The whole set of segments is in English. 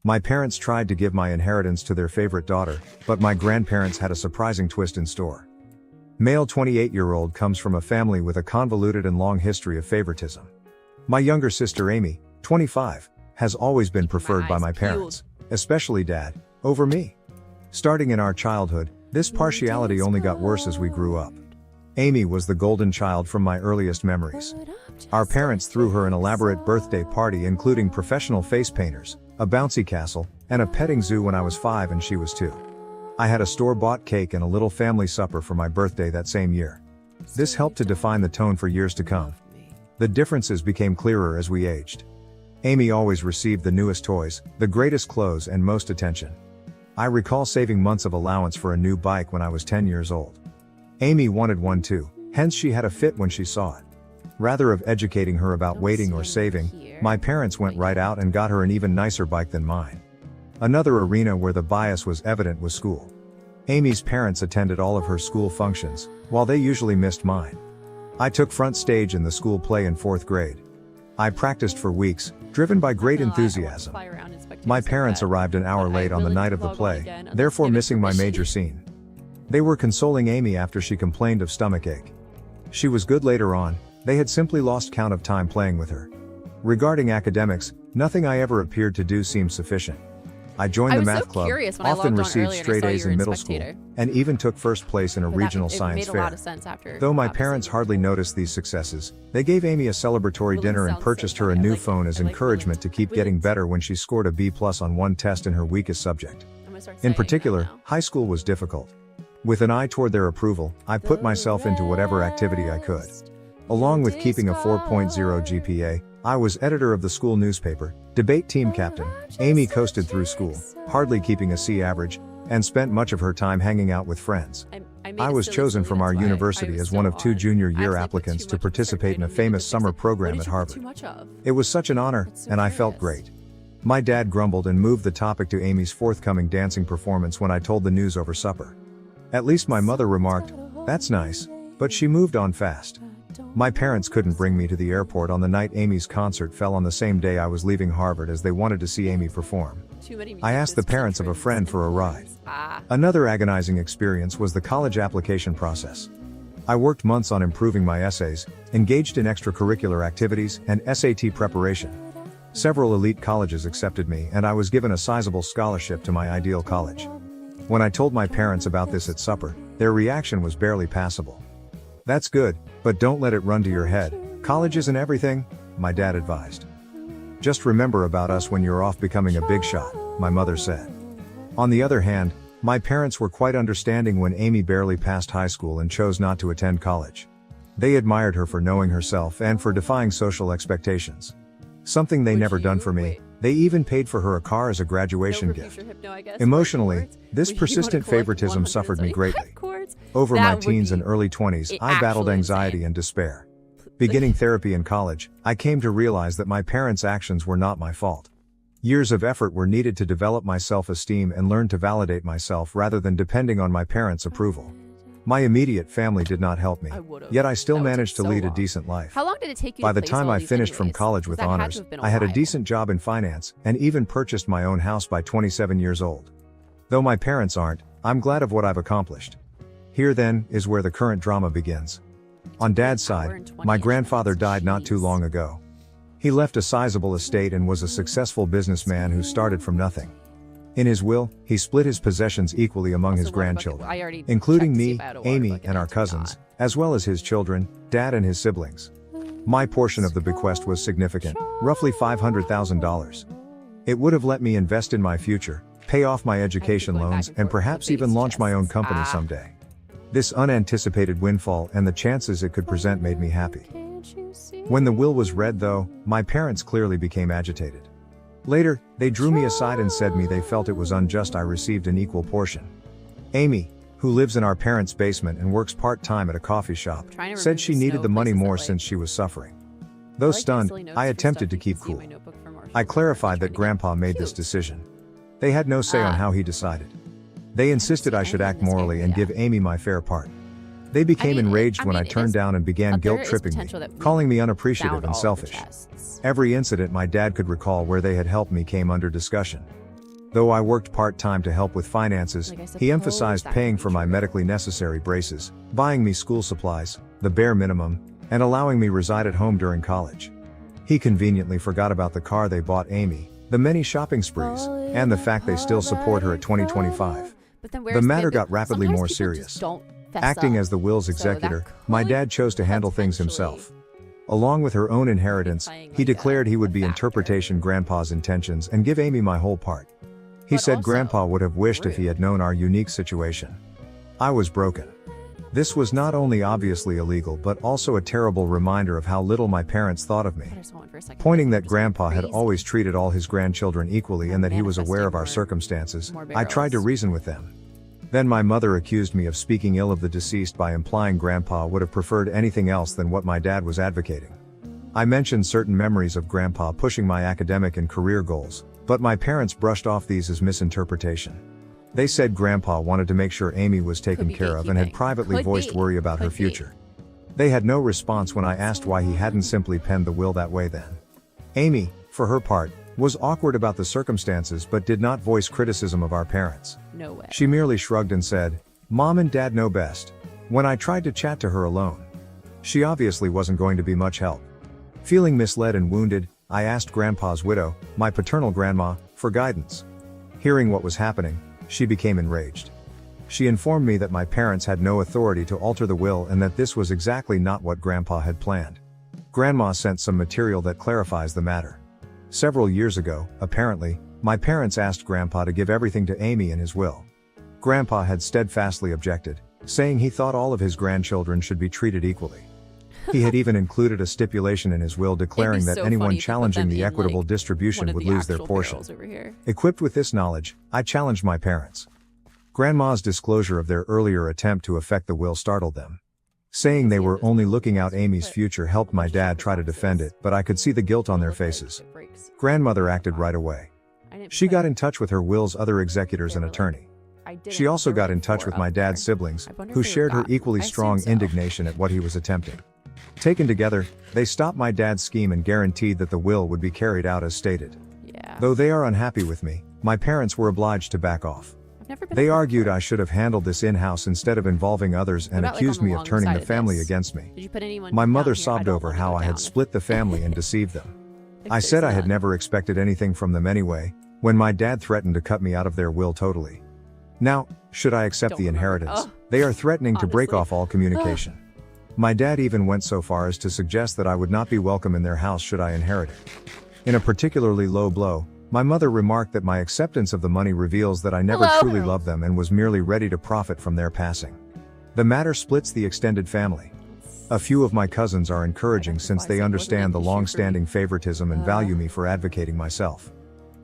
My parents tried to give my inheritance to their favorite daughter, but my grandparents had a surprising twist in store. Male 28-year-old comes from a family with a convoluted and long history of favoritism. My younger sister Amy, 25, has always been preferred by my parents, especially Dad, over me. Starting in our childhood, this partiality only got worse as we grew up. Amy was the golden child from my earliest memories. Our parents threw her an elaborate birthday party including professional face painters, a bouncy castle, and a petting zoo when I was 5 and she was 2. I had a store-bought cake and a little family supper for my birthday that same year. This helped to define the tone for years to come. The differences became clearer as we aged. Amy always received the newest toys, the greatest clothes and most attention. I recall saving months of allowance for a new bike when I was 10 years old. Amy wanted one too, hence she had a fit when she saw it. Rather of educating her about waiting or saving, my parents went right out and got her an even nicer bike than mine. Another arena where the bias was evident was school. Amy's parents attended all of her school functions, while they usually missed mine. I took front stage in the school play in 4th grade. I practiced for weeks, driven by great enthusiasm. My parents arrived an hour late on the night of the play, therefore missing my major scene. They were consoling Amy after she complained of stomachache. She was good later on, they had simply lost count of time playing with her. Regarding academics, nothing I ever appeared to do seemed sufficient. I joined the math club, often received straight A's in middle school, and even took first place in a regional science fair. Though my parents hardly noticed these successes, they gave Amy a celebratory dinner and purchased her a new phone as encouragement to keep getting better when she scored a B+ on one test in her weakest subject. In particular, high school was difficult. With an eye toward their approval, I put myself into whatever activity I could. Along with keeping a 4.0 GPA, I was editor of the school newspaper, debate team captain. Amy coasted through school, hardly keeping a C average, and spent much of her time hanging out with friends. I was chosen from our university as one of 2 junior year applicants to participate in a famous summer program at Harvard. It was such an honor, and I felt great. My dad grumbled and moved the topic to Amy's forthcoming dancing performance when I told the news over supper. At least my mother remarked, "That's nice," but she moved on fast. My parents couldn't bring me to the airport on the night Amy's concert fell on the same day I was leaving Harvard as they wanted to see Amy perform. I asked the parents of a friend for a ride. Another agonizing experience was the college application process. I worked months on improving my essays, engaged in extracurricular activities, and SAT preparation. Several elite colleges accepted me and I was given a sizable scholarship to my ideal college. When I told my parents about this at supper, their reaction was barely passable. "That's good, but don't let it run to your head. College isn't everything," my dad advised. "Just remember about us when you're off becoming a big shot," my mother said. On the other hand, my parents were quite understanding when Amy barely passed high school and chose not to attend college. They admired her for knowing herself and for defying social expectations. Something they never done for me, they even paid for her a car as a graduation gift. Emotionally, this persistent favoritism suffered me greatly. Over my teens and early 20s, I battled anxiety and despair. Beginning therapy in college, I came to realize that my parents' actions were not my fault. Years of effort were needed to develop my self-esteem and learn to validate myself rather than depending on my parents' approval. My immediate family did not help me, yet I still managed to lead a decent life. How long did it take you By to the place time all I these finished from anyways? college with That had to honors, have been a I had a while. decent job in finance and even purchased my own house by 27 years old. Though my parents aren't, I'm glad of what I've accomplished. Here then is where the current drama begins. On Dad's side, my grandfather died not too long ago. He left a sizable estate and was a successful businessman who started from nothing. In his will, he split his possessions equally among his grandchildren, including me, Amy, and our cousins, as well as his children, Dad and his siblings. My portion of the bequest was significant, roughly $500,000. It would have let me invest in my future, pay off my education loans, and perhaps even launch my own company someday. This unanticipated windfall and the chances it could present made me happy. When the will was read though, my parents clearly became agitated. Later, they drew me aside and said they felt it was unjust I received an equal portion. Amy, who lives in our parents' basement and works part-time at a coffee shop, said she needed the money more since she was suffering. Though stunned, I attempted to keep cool. I clarified that Grandpa made this decision. They had no say on how he decided. They insisted I should act morally and give Amy my fair part. They became enraged when I turned down and began guilt-tripping me, calling me unappreciative and selfish. Every incident my dad could recall where they had helped me came under discussion. Though I worked part-time to help with finances, Like, I he suppose emphasized that paying could for be my true. medically necessary braces, buying me school supplies, the bare minimum, and allowing me reside at home during college. He conveniently forgot about the car they bought Amy, the many shopping sprees, and the fact they still support her at 2025. But then The matter got rapidly more serious. Acting as the will's So that executor, my could dad chose to handle things himself. Along with her own inheritance, implying he like declared he would a be factor. interpretation Grandpa's intentions and give Amy my whole part. He But said also Grandpa would have wished if he had known our unique situation. I was broken. This was not only obviously illegal but also a terrible reminder of how little my parents thought of me. I just want for a second. Pointing that Just Grandpa had crazy. always treated all his grandchildren equally and that he was aware of our Manifesting circumstances, more I tried to barrels. reason with them. Then my mother accused me of speaking ill of the deceased by implying Grandpa would have preferred anything else than what my dad was advocating. I mentioned certain memories of Grandpa pushing my academic and career goals, but my parents brushed off these as misinterpretation. They said Grandpa wanted to make sure Amy was taken be care of and had gatekeeping. privately Could voiced be. worry about her Could be. future. They had no response when I asked why he hadn't simply penned the will that way then. Amy, for her part, was awkward about the circumstances but did not voice criticism of our parents. No way. She merely shrugged and said, "Mom and Dad know best." When I tried to chat to her alone, she obviously wasn't going to be much help. Feeling misled and wounded, I asked Grandpa's widow, my paternal grandma, for guidance. Hearing what was happening, she became enraged. She informed me that my parents had no authority to alter the will and that this was exactly not what Grandpa had planned. Grandma sent some material that clarifies the matter. Several years ago, apparently, my parents asked Grandpa to give everything to Amy in his will. Grandpa had steadfastly objected, saying he thought all of his grandchildren should be treated equally. He had even included a stipulation in his will declaring that so anyone funny to put challenging them the in, equitable like, distribution one of would the lose their actual portion. barrels over here. Equipped with this knowledge, I challenged my parents. Grandma's disclosure of their earlier attempt to affect the will startled them. Saying they were only looking out Amy's future helped my dad try to defend it, but I could see the guilt on their faces. Grandmother acted right away. She got in touch with her will's other executors and attorney. She also got in touch with my dad's siblings, who shared her equally strong indignation at what he was attempting. Taken together, they stopped my dad's scheme and guaranteed that the will would be carried out as stated. Yeah. Though they are unhappy with me, my parents were obliged to back off. I've never been They a fan argued before. I should have handled this in-house instead of involving others and about, like, accused on the me of long turning side the of family this? against me. Did you put anyone My down mother here? I sobbed don't over wanna how go I had down. split the family and deceived them. If I said there's I had none. never expected anything from them anyway, when my dad threatened to cut me out of their will totally. Now, should I accept Don't the remember. inheritance, Oh, they are threatening to break honestly. off all communication. My dad even went so far as to suggest that I would not be welcome in their house should I inherit it. In a particularly low blow, my mother remarked that my acceptance of the money reveals that I never Hello. truly loved them and was merely ready to profit from their passing. The matter splits the extended family. A few of my cousins are encouraging since they understand the long-standing favoritism and value me for advocating myself.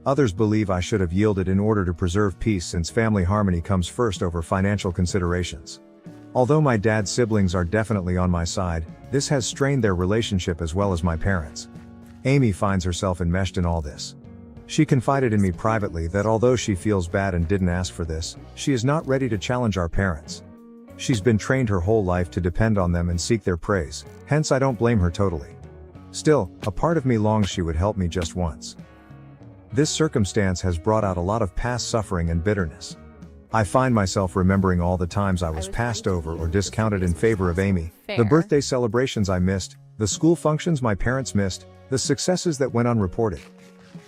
Others believe I should have yielded in order to preserve peace since family harmony comes first over financial considerations. Although my dad's siblings are definitely on my side, this has strained their relationship as well as my parents. Amy finds herself enmeshed in all this. She confided in me privately that although she feels bad and didn't ask for this, she is not ready to challenge our parents. She's been trained her whole life to depend on them and seek their praise, hence I don't blame her totally. Still, a part of me longs she would help me just once. This circumstance has brought out a lot of past suffering and bitterness. I find myself remembering all the times I was passed over or discounted in favor of Amy, the Fair. birthday celebrations I missed, the school functions my parents missed, the successes that went unreported.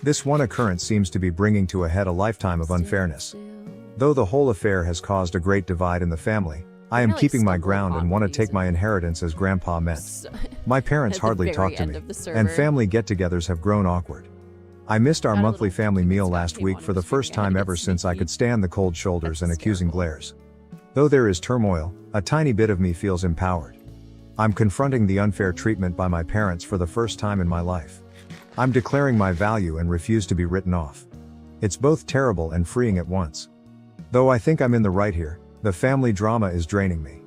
This one occurrence seems to be bringing to a head a lifetime of unfairness. Though the whole affair has caused a great divide in the family, I am Really keeping my stumbled ground and upon want to these take my inheritance as Grandpa meant. So- My parents At the hardly very talk to end me, of the and server. family get-togethers have grown awkward. I missed our Got a monthly little family meal stop last came week on for and the was first screaming, I had time to ever get since I sneaky. could stand the cold shoulders That's and accusing hysterical. glares. Though there is turmoil, a tiny bit of me feels empowered. I'm confronting the unfair treatment by my parents for the first time in my life. I'm declaring my value and refuse to be written off. It's both terrible and freeing at once. Though I think I'm in the right here, the family drama is draining me.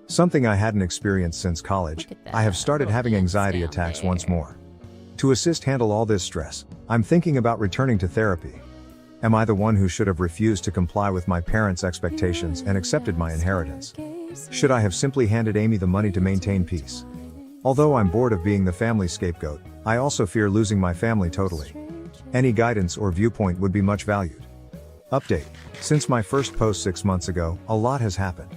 Something I hadn't experienced since college, Look at I have that started little having ants anxiety down attacks there. once more. To assist handle all this stress, I'm thinking about returning to therapy. Am I the one who should have refused to comply with my parents' expectations and accepted my inheritance? Should I have simply handed Amy the money to maintain peace? Although I'm bored of being the family scapegoat, I also fear losing my family totally. Any guidance or viewpoint would be much valued. Update. Since my first post 6 months ago, a lot has happened.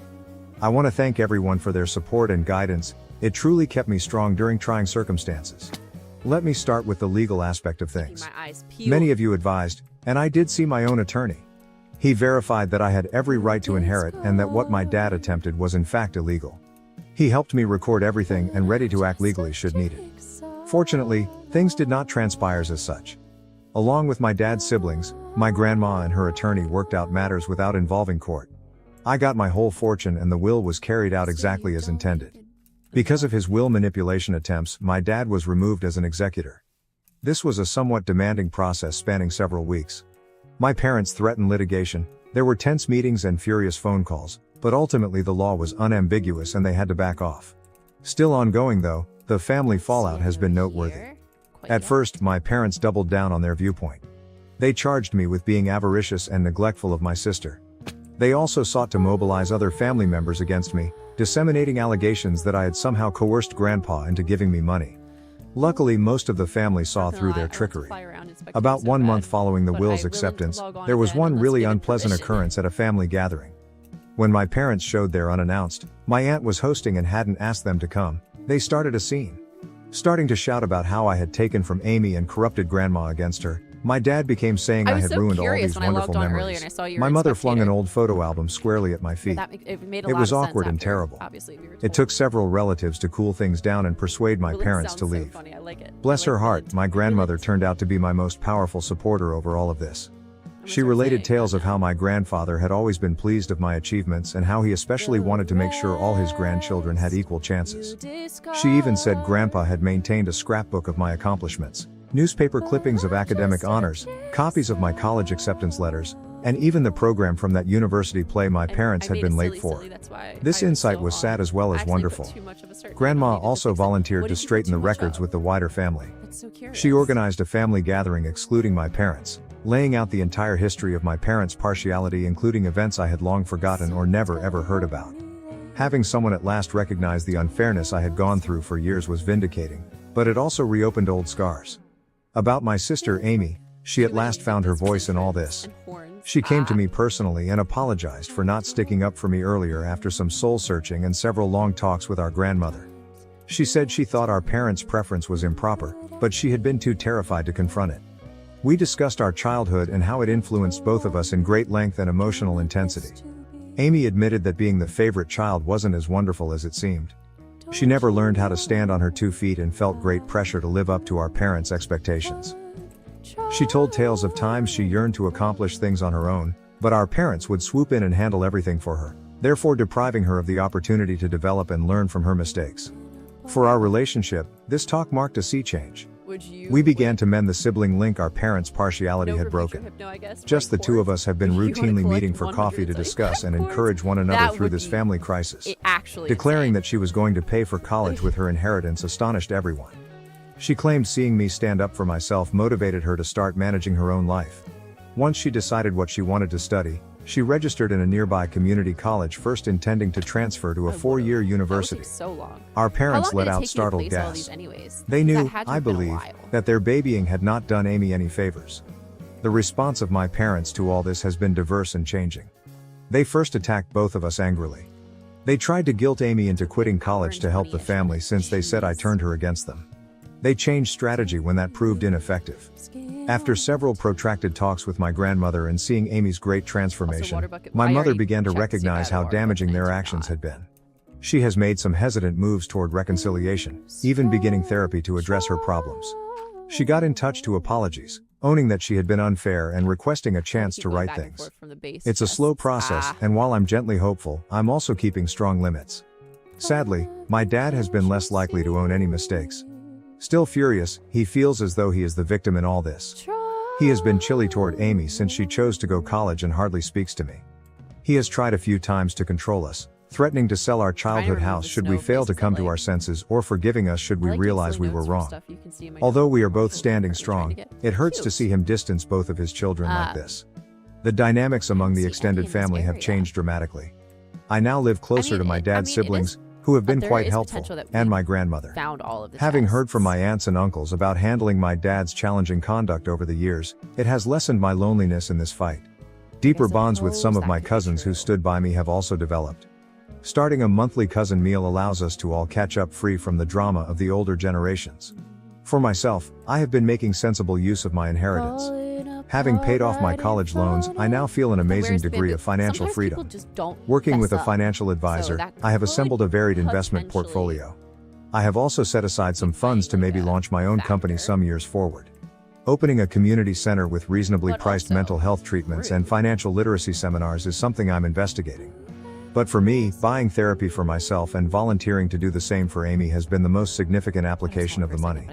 I want to thank everyone for their support and guidance. It truly kept me strong during trying circumstances. Let me start with the legal aspect of things. Many of you advised, and I did see my own attorney. He verified that I had every right to inherit and that what my dad attempted was in fact illegal. He helped me record everything and ready to act legally should needed. Fortunately, things did not transpire as such. Along with my dad's siblings, my grandma and her attorney worked out matters without involving court. I got my whole fortune and the will was carried out exactly as intended. Because of his will manipulation attempts, my dad was removed as an executor. This was a somewhat demanding process spanning several weeks. My parents threatened litigation, there were tense meetings and furious phone calls, but ultimately the law was unambiguous and they had to back off. Still ongoing though, the family fallout has been noteworthy. At first, my parents doubled down on their viewpoint. They charged me with being avaricious and neglectful of my sister. They also sought to mobilize other family members against me, disseminating allegations that I had somehow coerced Grandpa into giving me money. Luckily, most of the family saw through their trickery. About 1 month following the will's acceptance, there was one really unpleasant occurrence at a family gathering. When my parents showed there unannounced, my aunt was hosting and hadn't asked them to come, they started a scene. Starting to shout about how I had taken from Amy and corrupted Grandma against her, my dad became saying I had ruined all these wonderful memories. My mother flung an old photo album squarely at my feet. It was awkward and terrible. It took several relatives to cool things down and persuade my parents to leave. Bless her heart, my grandmother turned out to be my most powerful supporter over all of this. She related tales of how my grandfather had always been pleased of my achievements and how he especially wanted to make sure all his grandchildren had equal chances. She even said Grandpa had maintained a scrapbook of my accomplishments, newspaper clippings of academic honors, copies of my college acceptance letters, and even the program from that university play my parents had been late for. This insight was sad as well as wonderful. Grandma also volunteered to straighten the records with the wider family. She organized a family gathering excluding my parents, laying out the entire history of my parents' partiality, including events I had long forgotten or never ever heard about. Having someone at last recognize the unfairness I had gone through for years was vindicating, but it also reopened old scars. About my sister Amy, she at last found her voice in all this. She came to me personally and apologized for not sticking up for me earlier after some soul searching and several long talks with our grandmother. She said she thought our parents' preference was improper, but she had been too terrified to confront it. We discussed our childhood and how it influenced both of us in great length and emotional intensity. Amy admitted that being the favorite child wasn't as wonderful as it seemed. She never learned how to stand on her 2 feet and felt great pressure to live up to our parents' expectations. She told tales of times she yearned to accomplish things on her own, but our parents would swoop in and handle everything for her, therefore depriving her of the opportunity to develop and learn from her mistakes. For our relationship, this talk marked a sea change. We began to mend the sibling link our parents' partiality had broken. Just the two of us have been routinely meeting for coffee to discuss and encourage one another through this family crisis. Declaring that she was going to pay for college with her inheritance astonished everyone. She claimed seeing me stand up for myself motivated her to start managing her own life. Once she decided what she wanted to study, she registered in a nearby community college, first intending to transfer to a 4-year university. Our parents let out startled gasps. They knew, I believe, that their babying had not done Amy any favors. The response of my parents to all this has been diverse and changing. They first attacked both of us angrily. They tried to guilt Amy into quitting college to help the family since they said I turned her against them. They changed strategy when that proved ineffective. After several protracted talks with my grandmother and seeing Amy's great transformation, my mother began to recognize how damaging their actions had been. She has made some hesitant moves toward reconciliation, even beginning therapy to address her problems. She got in touch to apologies, owning that she had been unfair and requesting a chance to right things. It's a slow process, and while I'm gently hopeful, I'm also keeping strong limits. Sadly, my dad has been less likely to own any mistakes. Still furious, he feels as though he is the victim in all this. He has been chilly toward Amy since she chose to go to college and hardly speaks to me. He has tried a few times to control us, threatening to sell our childhood house should we fail to come to our senses or forgiving us should we realize we were wrong. Although we are both standing strong, it hurts to see him distance both of his children like this. The dynamics among the extended family have changed dramatically. I now live closer to my dad's siblings, who have been quite helpful, and my grandmother. Having heard from my aunts and uncles about handling my dad's challenging conduct over the years, it has lessened my loneliness in this fight. Deeper bonds with some of my cousins who stood by me have also developed. Starting a monthly cousin meal allows us to all catch up free from the drama of the older generations. For myself, I have been making sensible use of my inheritance. Having paid off my college loans, I now feel an amazing degree of financial freedom. Working with a financial advisor, I have assembled a varied investment portfolio. I have also set aside some funds to maybe launch my own company some years forward. Opening a community center with reasonably priced mental health treatments and financial literacy seminars is something I'm investigating. But for me, buying therapy for myself and volunteering to do the same for Amy has been the most significant application of the money.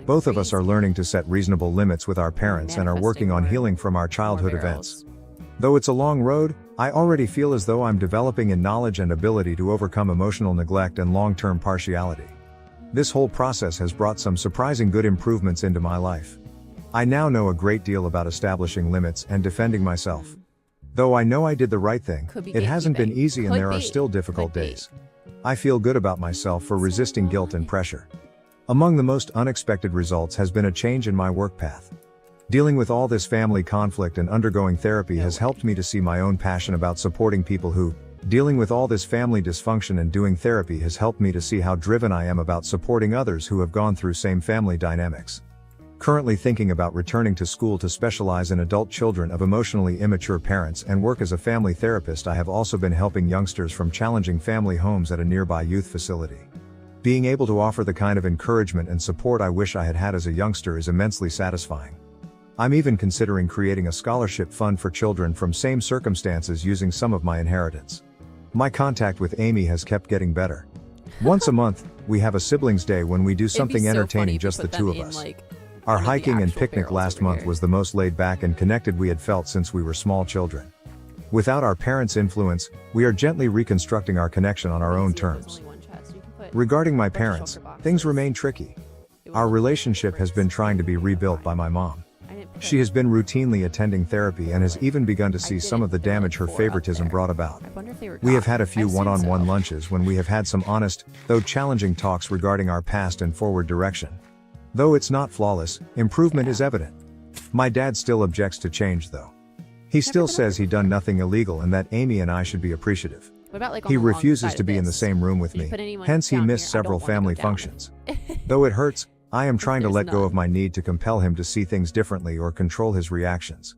Both of us are learning to set reasonable limits with our parents and are working on healing from our childhood events. Though it's a long road, I already feel as though I'm developing in knowledge and ability to overcome emotional neglect and long-term partiality. This whole process has brought some surprising good improvements into my life. I now know a great deal about establishing limits and defending myself. Though I know I did the right thing, it hasn't been easy and there are still difficult days. I feel good about myself for resisting guilt and pressure. Among the most unexpected results has been a change in my work path. Dealing with all this family conflict and undergoing therapy has helped me to see my own passion about supporting people who, dealing with all this family dysfunction and doing therapy has helped me to see how driven I am about supporting others who have gone through same family dynamics. Currently thinking about returning to school to specialize in adult children of emotionally immature parents and work as a family therapist. I have also been helping youngsters from challenging family homes at a nearby youth facility. Being able to offer the kind of encouragement and support I wish I had had as a youngster is immensely satisfying. I'm even considering creating a scholarship fund for children from same circumstances using some of my inheritance. My contact with Amy has kept getting better. Once a month, we have a siblings day when we do something entertaining, just the two of us. Our hiking and picnic last month was the most laid back and connected we had felt since we were small children. Without our parents' influence, we are gently reconstructing our connection on our own terms. Regarding my parents, things remain tricky. Our relationship has been trying to be rebuilt by my mom. She has been routinely attending therapy and has even begun to see some of the damage her favoritism brought about. We have had a few one-on-one lunches when we have had some honest, though challenging talks regarding our past and forward direction. Though it's not flawless, improvement is evident. My dad still objects to change though. He still says he done nothing illegal and that Amy and I should be appreciative. He refuses to be in the same room with me, hence he missed several family functions. Though it hurts, I am trying to let go of my need to compel him to see things differently or control his reactions.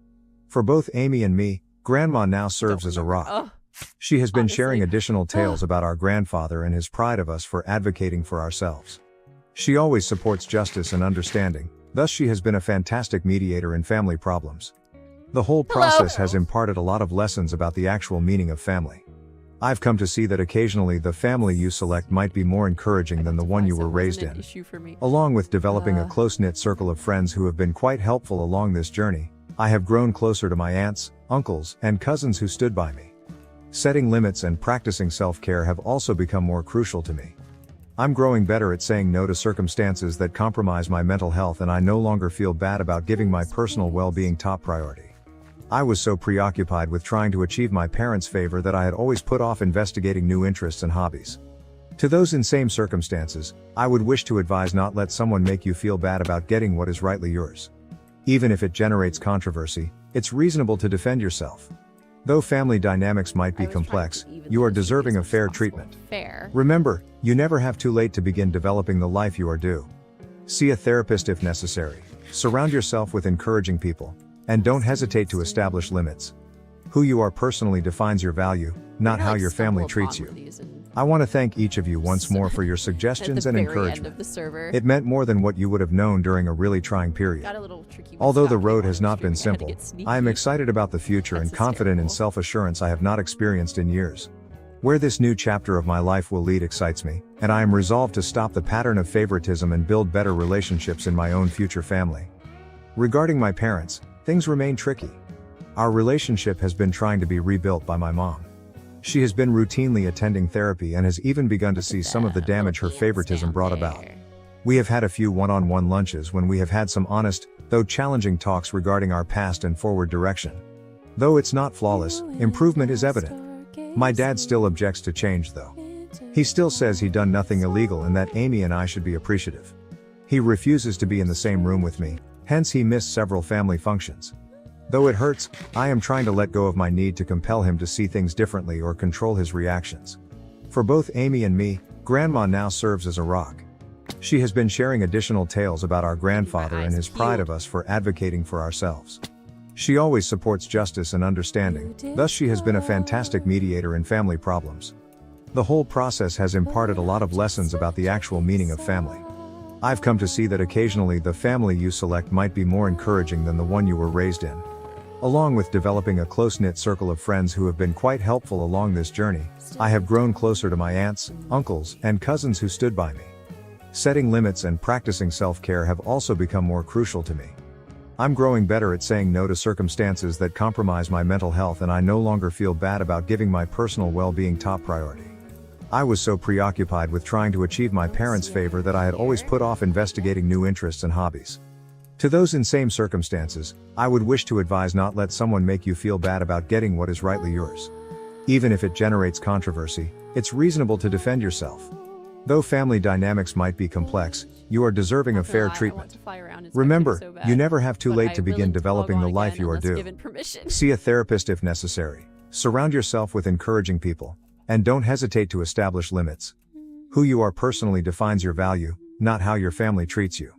For both Amy and me, Grandma now serves as a rock. She has been sharing additional tales about our grandfather and his pride of us for advocating for ourselves. She always supports justice and understanding, thus she has been a fantastic mediator in family problems. The whole process has imparted a lot of lessons about the actual meaning of family. I've come to see that occasionally the family you select might be more encouraging than the one you were raised in. Along with developing a close-knit circle of friends who have been quite helpful along this journey, I have grown closer to my aunts, uncles, and cousins who stood by me. Setting limits and practicing self-care have also become more crucial to me. I'm growing better at saying no to circumstances that compromise my mental health, and I no longer feel bad about giving my personal well-being top priority. I was so preoccupied with trying to achieve my parents' favor that I had always put off investigating new interests and hobbies. To those in same circumstances, I would wish to advise: not let someone make you feel bad about getting what is rightly yours. Even if it generates controversy, it's reasonable to defend yourself. Though family dynamics might be complex, you are deserving of fair treatment. Remember, you never have too late to begin developing the life you are due. See a therapist if necessary. Surround yourself with encouraging people. And don't hesitate to establish limits. Who you are personally defines your value, not how your family treats you. I want to thank each of you once more for your suggestions and encouragement. It meant more than what you would have known during a really trying period. Although the road has not been simple, I am excited about the future and confident in self-assurance I have not experienced in years. Where this new chapter of my life will lead excites me, and I am resolved to stop the pattern of favoritism and build better relationships in my own future family. Regarding my parents, things remain tricky. Our relationship has been trying to be rebuilt by my mom. She has been routinely attending therapy and has even begun to see some of the damage her favoritism brought about. We have had a few one-on-one lunches when we have had some honest, though challenging talks regarding our past and forward direction. Though it's not flawless, improvement is evident. My dad still objects to change though. He still says he done nothing illegal and that Amy and I should be appreciative. He refuses to be in the same room with me, hence he missed several family functions. Though it hurts, I am trying to let go of my need to compel him to see things differently or control his reactions. For both Amy and me, Grandma now serves as a rock. She has been sharing additional tales about our grandfather and his pride of us for advocating for ourselves. She always supports justice and understanding, thus she has been a fantastic mediator in family problems. The whole process has imparted a lot of lessons about the actual meaning of family. I've come to see that occasionally the family you select might be more encouraging than the one you were raised in. Along with developing a close-knit circle of friends who have been quite helpful along this journey, I have grown closer to my aunts, uncles, and cousins who stood by me. Setting limits and practicing self-care have also become more crucial to me. I'm growing better at saying no to circumstances that compromise my mental health, and I no longer feel bad about giving my personal well-being top priority. I was so preoccupied with trying to achieve my parents' favor that I had always put off investigating new interests and hobbies. To those in same circumstances, I would wish to advise not let someone make you feel bad about getting what is rightly yours. Even if it generates controversy, it's reasonable to defend yourself. Though family dynamics might be complex, you are deserving of fair treatment. Remember, you never have too late to begin developing the life you are due. See a therapist if necessary. Surround yourself with encouraging people. And don't hesitate to establish limits. Who you are personally defines your value, not how your family treats you.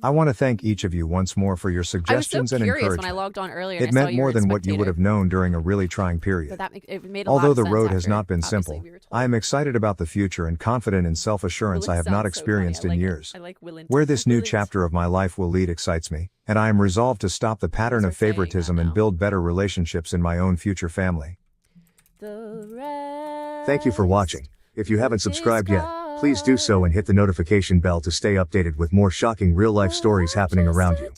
I want to thank each of you once more for your suggestions and encouragement. When I logged on earlier, it meant more than what you would have known during a really trying period. Although the road has not been simple, I am excited about the future and confident in self-assurance I have not experienced in years. Where this new chapter of my life will lead excites me, and I am resolved to stop the pattern of favoritism and build better relationships in my own future family. Thank you for watching. If you haven't subscribed yet, please do so and hit the notification bell to stay updated with more shocking real-life stories happening around you.